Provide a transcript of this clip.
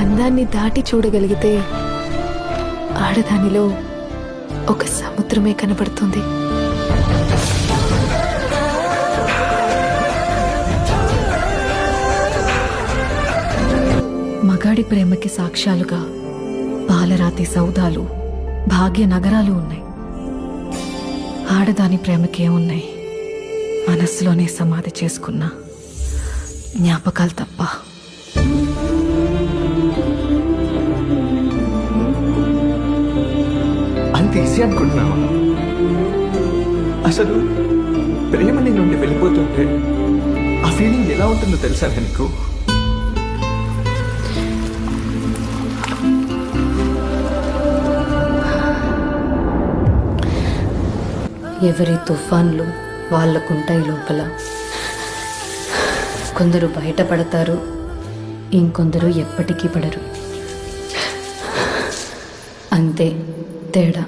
బంధాన్ని దాటి చూడగలిగితే ఆడదానిలో ఒక సముద్రమే కనబడుతుంది. మగాడి ప్రేమకి సాక్ష్యాలుగా పాలరాతి సౌధాలు, భాగ్య నగరాలు ఉన్నాయి. ఆడదాని ప్రేమకేమున్నాయి? మనస్సులోనే సమాధి చేసుకున్న జ్ఞాపకాలు తప్ప. అంత ఈజీ అనుకుంటున్నావా? అసలు ప్రేమ నీ నుండి వెళ్ళిపోతుంటే ఆ ఫీలింగ్ ఎలా ఉంటుందో తెలుసా నీకు? ఎవరి తుఫాన్లు వాళ్ళకుంటాయి లోపల. కొందరు బయటపడతారు, ఇంకొందరు ఎప్పటికీ పడరు. అంతే తేడా.